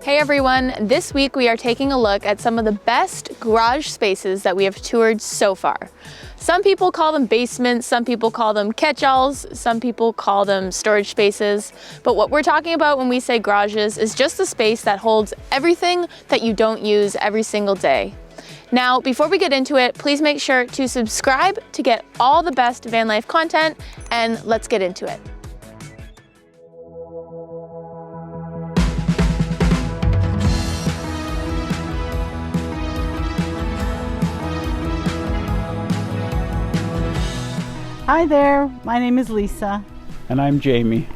Hey everyone, this week we are taking a look at some of the best garage spaces that we have toured so far. Some people call them basements, some people call them catch-alls, some people call them storage spaces, but what we're talking about when we say garages is just the space that holds everything that you don't use every single day. Now, before we get into it, please make sure to subscribe to get all the best van life content, and let's get into it. Hi there, my name is Lisa. And I'm Jamie.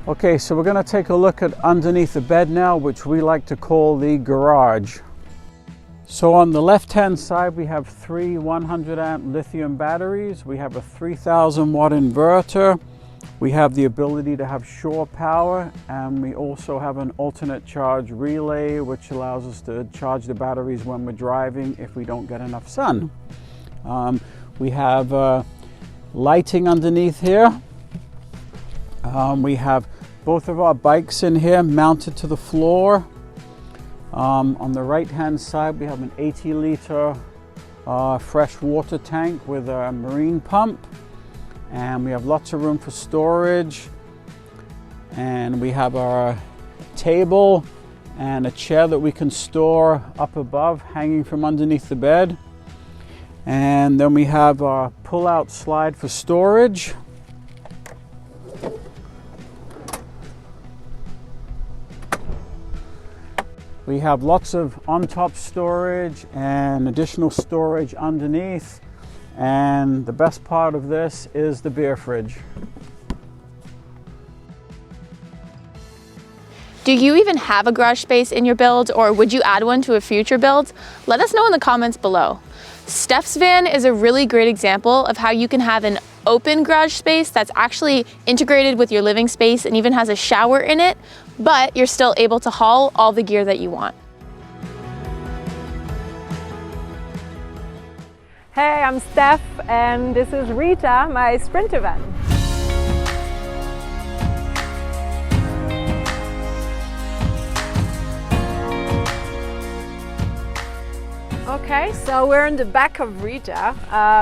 Okay, so we're going to take a look at underneath the bed now, which we like to call the garage. So on the left-hand side, we have three 100 amp lithium batteries. We have a 3000 watt inverter. We have the ability to have shore power, and we also have an alternate charge relay, which allows us to charge the batteries when we're driving if we don't get enough sun. We have lighting underneath here. We have both of our bikes in here mounted to the floor. On the right hand side we have an 80 liter fresh water tank with a marine pump, and we have lots of room for storage, and we have our table and a chair that we can store up above hanging from underneath the bed. And then we have our pull-out slide for storage. We have lots of on-top storage and additional storage underneath. And the best part of this is the beer fridge. Do you even have a garage space in your build, or would you add one to a future build? Let us know in the comments below. Steph's van is a really great example of how you can have an open garage space that's actually integrated with your living space and even has a shower in it, but you're still able to haul all the gear that you want. Hey, I'm Steph, and this is Rita, my Sprinter van. Okay, so we're in the back of Rita,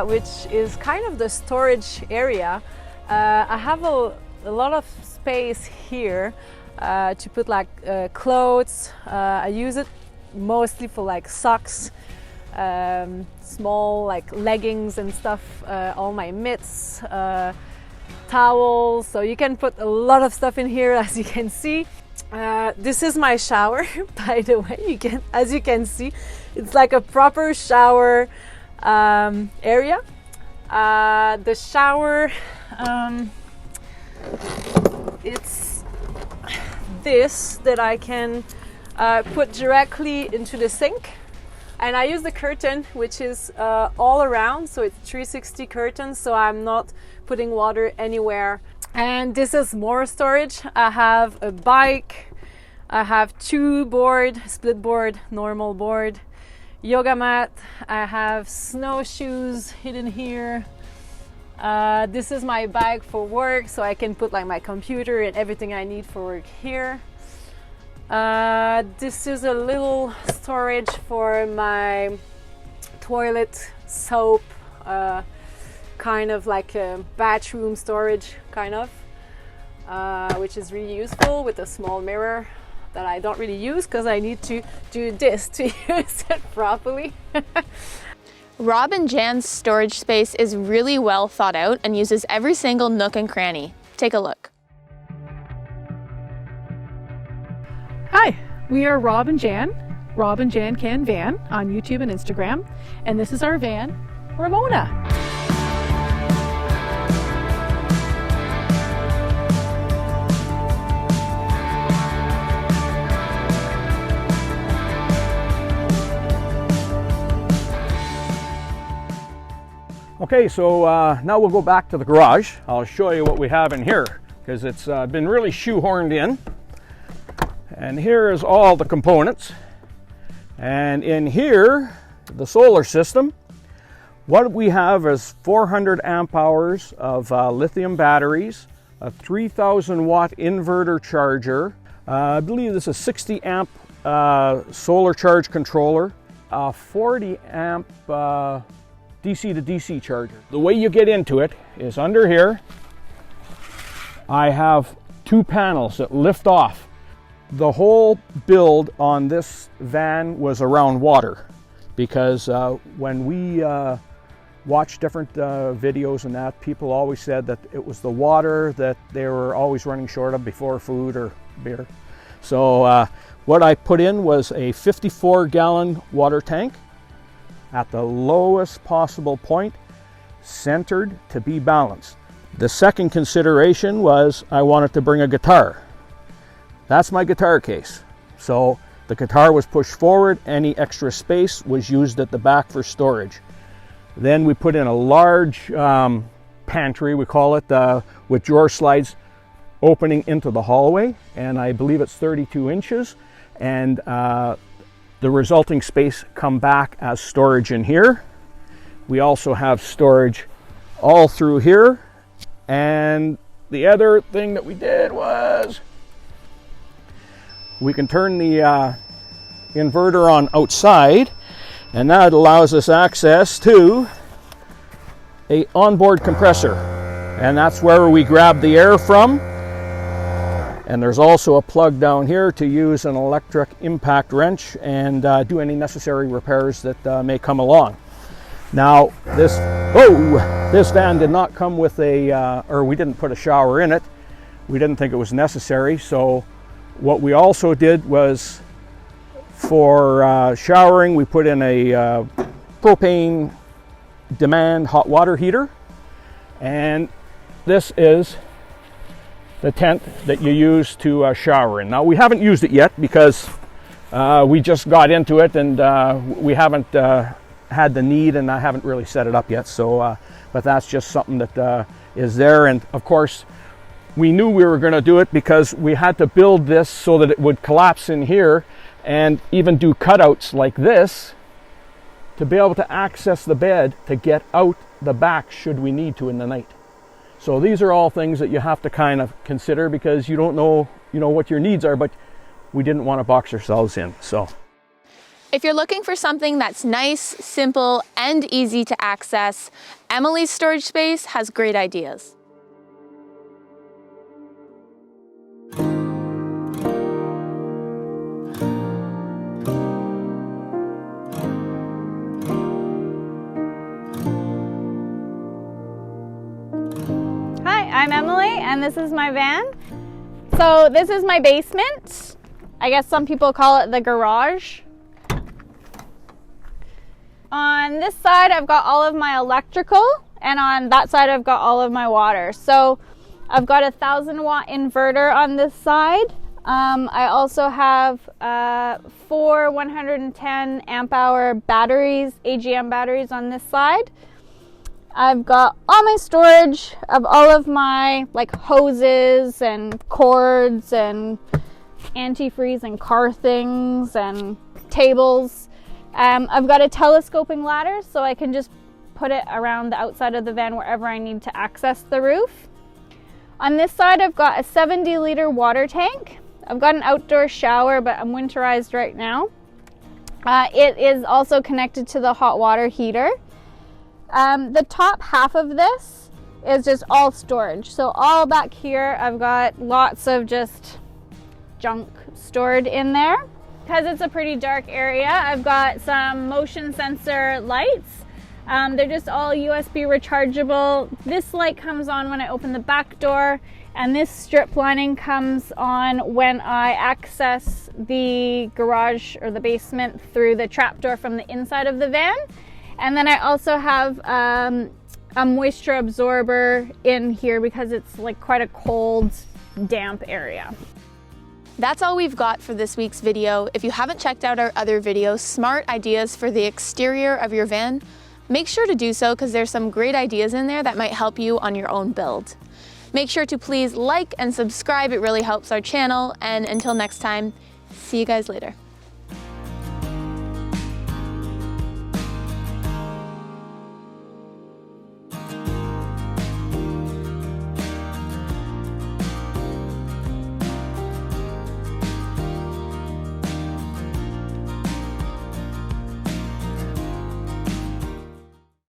which is kind of the storage area. I have a lot of space here to put like clothes. I use it mostly for like socks, small like leggings and stuff, all my mitts, towels. So you can put a lot of stuff in here, as you can see. This is my shower, by the way. As you can see, it's like a proper shower area. The shower, it's this that I can put directly into the sink, and I use the curtain, which is all around, so it's 360 curtains, so I'm not putting water anywhere. And this is more storage. I have a bike, I have two board, split board, normal board, yoga mat, I have snowshoes hidden here. This is my bag for work, so I can put like my computer and everything I need for work here. This is a little storage for my toilet soap, kind of like a bathroom storage kind of, which is really useful, with a small mirror that I don't really use because I need to do this to use it properly. Rob and Jan's storage space is really well thought out and uses every single nook and cranny. Take a look. Hi, we are Rob and Jan Can Van on YouTube and Instagram, and this is our van, Ramona. Okay, so now we'll go back to the garage. I'll show you what we have in here, because it's been really shoehorned in. And here is all the components. And in here, the solar system. What we have is 400 amp hours of lithium batteries, a 3000 watt inverter charger, I believe this is 60 amp solar charge controller, 40 amp DC to DC charger. The way you get into it is under here. I have 2 panels that lift off. The whole build on this van was around water, because when we watched different videos and that, people always said that it was the water that they were always running short of before food or beer. So what I put in was a 54-gallon water tank at the lowest possible point, centered to be balanced. The second consideration was I wanted to bring a guitar. That's my guitar case. So the guitar was pushed forward, any extra space was used at the back for storage. Then we put in a large pantry, we call it, with drawer slides opening into the hallway, and I believe it's 32 inches, and the resulting space come back as storage in here. We also have storage all through here, and the other thing that we did was we can turn the inverter on outside, and that allows us access to a onboard compressor, and that's where we grab the air from. And there's also a plug down here to use an electric impact wrench and do any necessary repairs that may come along. Now this van did not come with a, or we didn't put a shower in it. We didn't think it was necessary. So what we also did was, for showering, we put in a propane demand hot water heater. And this is the tent that you use to shower in. Now we haven't used it yet because we just got into it, and we haven't had the need, and I haven't really set it up yet. So, but that's just something that is there. And of course, we knew we were going to do it because we had to build this so that it would collapse in here, and even do cutouts like this to be able to access the bed to get out the back should we need to in the night. So these are all things that you have to kind of consider, because you don't know, what your needs are, but we didn't want to box ourselves in. So if you're looking for something that's nice, simple, and easy to access, Emily's storage space has great ideas. I'm Emily, and this is my van. So this is my basement. I guess some people call it the garage. On this side I've got all of my electrical, and on that side I've got all of my water. So I've got a 1,000-watt inverter on this side. I also have 4 110 amp hour batteries, AGM batteries on this side. I've got all my storage of all of my hoses and cords and antifreeze and car things and tables. I've got a telescoping ladder, so I can just put it around the outside of the van wherever I need to access the roof. On this side I've got a 70-liter water tank. I've got an outdoor shower, but I'm winterized right now. It is also connected to the hot water heater. The top half of this is just all storage. So all back here, I've got lots of just junk stored in there. Because it's a pretty dark area, I've got some motion sensor lights. They're just all USB rechargeable. This light comes on when I open the back door, and this strip lining comes on when I access the garage or the basement through the trapdoor from the inside of the van. And then I also have a moisture absorber in here because it's quite a cold, damp area. That's all we've got for this week's video. If you haven't checked out our other videos, Smart Ideas for the Exterior of Your Van, make sure to do so, because there's some great ideas in there that might help you on your own build. Make sure to please like and subscribe, it really helps our channel. And until next time, see you guys later.